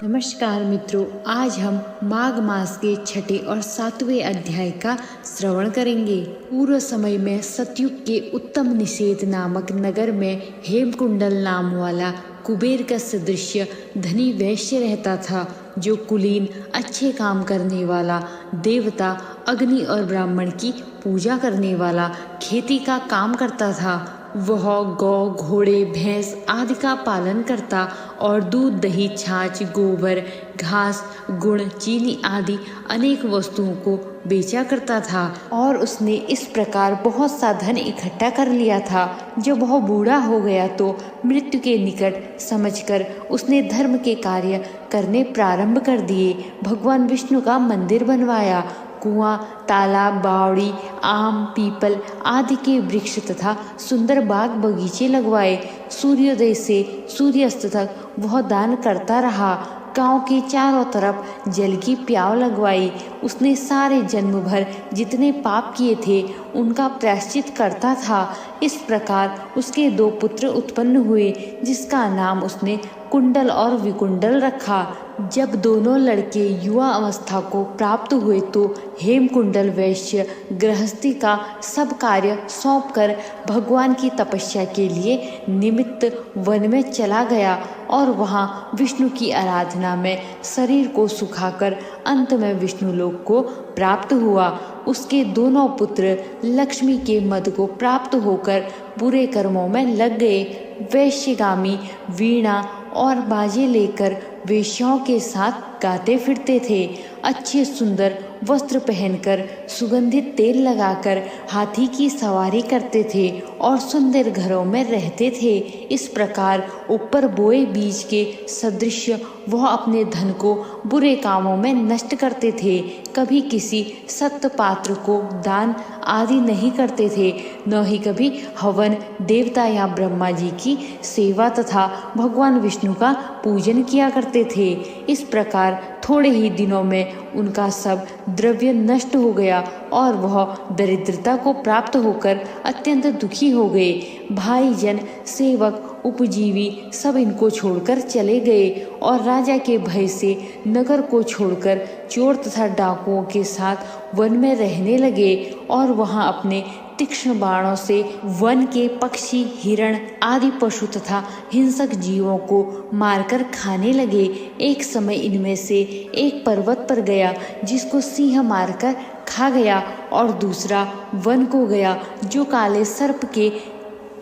नमस्कार मित्रों, आज हम माघ मास के छठे और सातवें अध्याय का श्रवण करेंगे। पूर्व समय में सतयुग के उत्तम निषेध नामक नगर में हेमकुंडल नाम वाला कुबेर का सदृश धनी वैश्य रहता था, जो कुलीन अच्छे काम करने वाला, देवता अग्नि और ब्राह्मण की पूजा करने वाला, खेती का काम करता था। वह गौ, घोड़े, भैंस आदि का पालन करता और दूध, दही, छाछ, गोबर, घास, गुड़, चीनी आदि अनेक वस्तुओं को बेचा करता था। और उसने इस प्रकार बहुत सा धन इकट्ठा कर लिया था। जब वह बूढ़ा हो गया तो मृत्यु के निकट समझकर उसने धर्म के कार्य करने प्रारंभ कर दिए। भगवान विष्णु का मंदिर बनवाया, कुआं, तालाब, बावड़ी, आम, पीपल आदि के वृक्ष तथा सुंदर बाग बगीचे लगवाए। सूर्योदय से सूर्यास्त तक वह दान करता रहा। गांव के चारों तरफ जल की प्याव लगवाई। उसने सारे जन्म भर जितने पाप किए थे उनका प्रायश्चित करता था। इस प्रकार उसके 2 पुत्र उत्पन्न हुए, जिसका नाम उसने कुंडल और विकुंडल रखा। जब दोनों लड़के युवा अवस्था को प्राप्त हुए तो हेमकुंडल वैश्य गृहस्थी का सब कार्य सौंपकर भगवान की तपस्या के लिए निमित्त वन में चला गया और वहाँ विष्णु की आराधना में शरीर को सुखाकर अंत में विष्णु लोक को प्राप्त हुआ। उसके दोनों पुत्र लक्ष्मी के मद को प्राप्त होकर बुरे कर्मों में लग गए। वैश्यगामी वीणा और बाजे लेकर वेश्याओं के साथ गाते फिरते थे। अच्छे सुंदर वस्त्र पहनकर, सुगंधित तेल लगाकर हाथी की सवारी करते थे और सुंदर घरों में रहते थे। इस प्रकार ऊपर बोए बीज के सदृश वह अपने धन को बुरे कामों में नष्ट करते थे। कभी किसी सत्य पात्र को दान आदि नहीं करते थे, न ही कभी हवन, देवता या ब्रह्मा जी की सेवा तथा भगवान विष्णु का पूजन किया करते थे। इस प्रकार थोड़े ही दिनों में उनका सब द्रव्य नष्ट हो गया और वह दरिद्रता को प्राप्त होकर अत्यंत दुखी हो गए। भाई जन, सेवक, उपजीवी सब इनको छोड़कर चले गए और राजा के भय से नगर को छोड़कर चोर तथा डाकुओं के साथ वन में रहने लगे और वहां अपने तीक्ष्ण बाणों से वन के पक्षी, हिरण आदि पशु तथा हिंसक जीवों को मारकर खाने लगे। एक समय इनमें से एक पर्वत पर गया, जिसको सिंह मारकर खा गया, और दूसरा वन को गया, जो काले सर्प के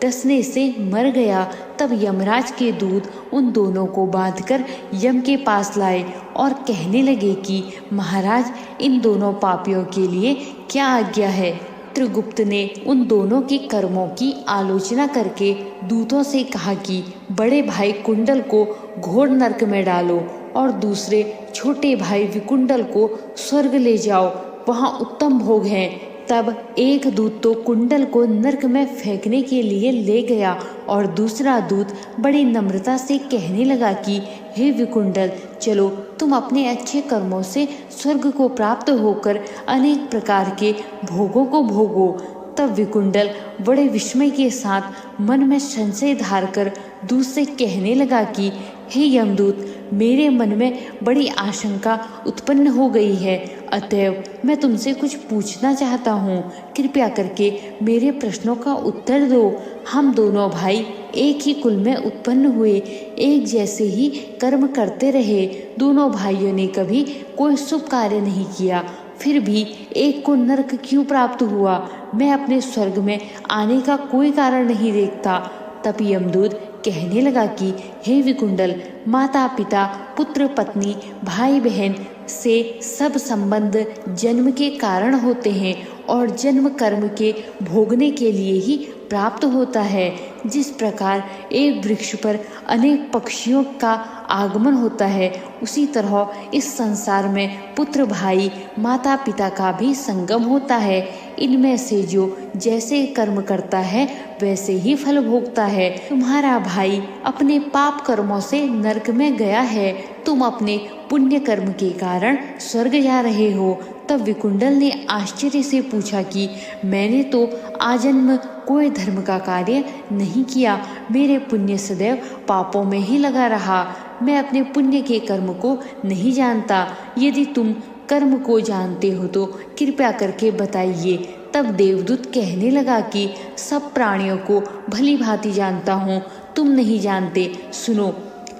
डसने से मर गया। तब यमराज के दूत उन दोनों को बांधकर यम के पास लाए और कहने लगे कि महाराज, इन दोनों पापियों के लिए क्या आज्ञा है। चित्रगुप्त ने उन दोनों के कर्मों की आलोचना करके दूतों से कहा कि बड़े भाई कुंडल को घोर नरक में डालो और दूसरे छोटे भाई विकुंडल को स्वर्ग ले जाओ, वहाँ उत्तम भोग हैं। तब एक दूत तो कुंडल को नरक में फेंकने के लिए ले गया और दूसरा दूत बड़ी नम्रता से कहने लगा कि हे विकुंडल, चलो तुम अपने अच्छे कर्मों से स्वर्ग को प्राप्त होकर अनेक प्रकार के भोगों को भोगो। तब विकुंडल बड़े विस्मय के साथ मन में संशय धारकर दूत से कहने लगा कि हे यमदूत, मेरे मन में बड़ी आशंका उत्पन्न हो गई है, अतएव मैं तुमसे कुछ पूछना चाहता हूँ। कृपया करके मेरे प्रश्नों का उत्तर दो। हम दोनों भाई एक ही कुल में उत्पन्न हुए, एक जैसे ही कर्म करते रहे। दोनों भाइयों ने कभी कोई शुभ कार्य नहीं किया, फिर भी एक को नरक क्यों प्राप्त हुआ? मैं अपने स्वर्ग में आने का कोई कारण नहीं देखता। तब यमदूत कहने लगा कि हे विकुंडल, माता पिता, पुत्र पत्नी, भाई बहन से सब संबंध जन्म के कारण होते हैं और जन्म कर्म के भोगने के लिए ही प्राप्त होता है। जिस प्रकार एक वृक्ष पर अनेक पक्षियों का आगमन होता है, उसी तरह इस संसार में पुत्र, भाई, माता पिता का भी संगम होता है। इनमें से जो जैसे कर्म करता है वैसे ही फल भोगता है। तुम्हारा भाई अपने पाप कर्मों से नरक में गया है, तुम अपने पुण्य कर्म के कारण स्वर्ग जा रहे हो। तब विकुंडल ने आश्चर्य से पूछा कि मैंने तो आजन्म कोई धर्म का कार्य नहीं किया, मेरे पुण्य सदैव पापों में ही लगा रहा, मैं अपने पुण्य के कर्म को नहीं जानता। यदि तुम कर्म को जानते हो तो कृपया करके बताइए। तब देवदूत कहने लगा कि सब प्राणियों को भली भांति जानता हूँ, तुम नहीं जानते। सुनो,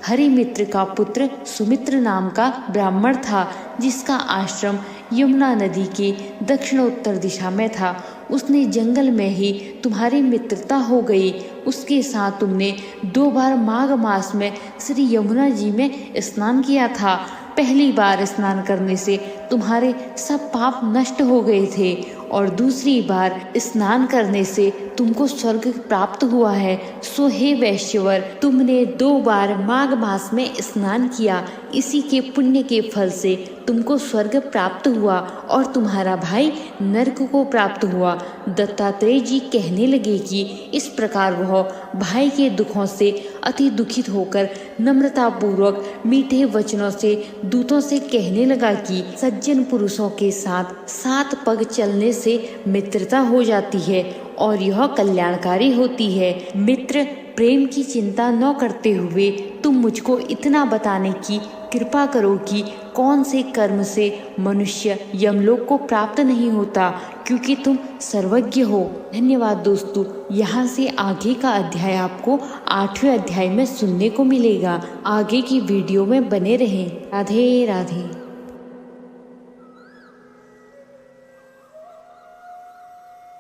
हरिमित्र का पुत्र सुमित्र नाम का ब्राह्मण था, जिसका आश्रम यमुना नदी के दक्षिणोत्तर दिशा में था। उसने जंगल में ही तुम्हारी मित्रता हो गई। उसके साथ तुमने 2 बार माघ मास में श्री यमुना जी में स्नान किया था। पहली बार स्नान करने से तुम्हारे सब पाप नष्ट हो गए थे और दूसरी बार स्नान करने से तुमको स्वर्ग प्राप्त हुआ है। सो हे वैश्यवर, तुमने 2 बार माघ मास में स्नान किया, इसी के पुण्य के फल से तुमको स्वर्ग प्राप्त हुआ और तुम्हारा भाई नरक को प्राप्त हुआ। दत्तात्रेय जी कहने लगे कि इस प्रकार वह भाई के दुखों से अति दुखित होकर नम्रतापूर्वक मीठे वचनों से दूतों से कहने लगा कि सज्जन पुरुषों के साथ 7 पग चलने से मित्रता हो जाती है और यह कल्याणकारी होती है। मित्र, प्रेम की चिंता न करते हुए तुम मुझको इतना बताने की कृपा करो कि कौन से कर्म से मनुष्य यमलोक को प्राप्त नहीं होता, क्योंकि तुम सर्वज्ञ हो। धन्यवाद दोस्तों। यहाँ से आगे का अध्याय आपको 8वें अध्याय में सुनने को मिलेगा। आगे की वीडियो में बने रहें। राधे राधे।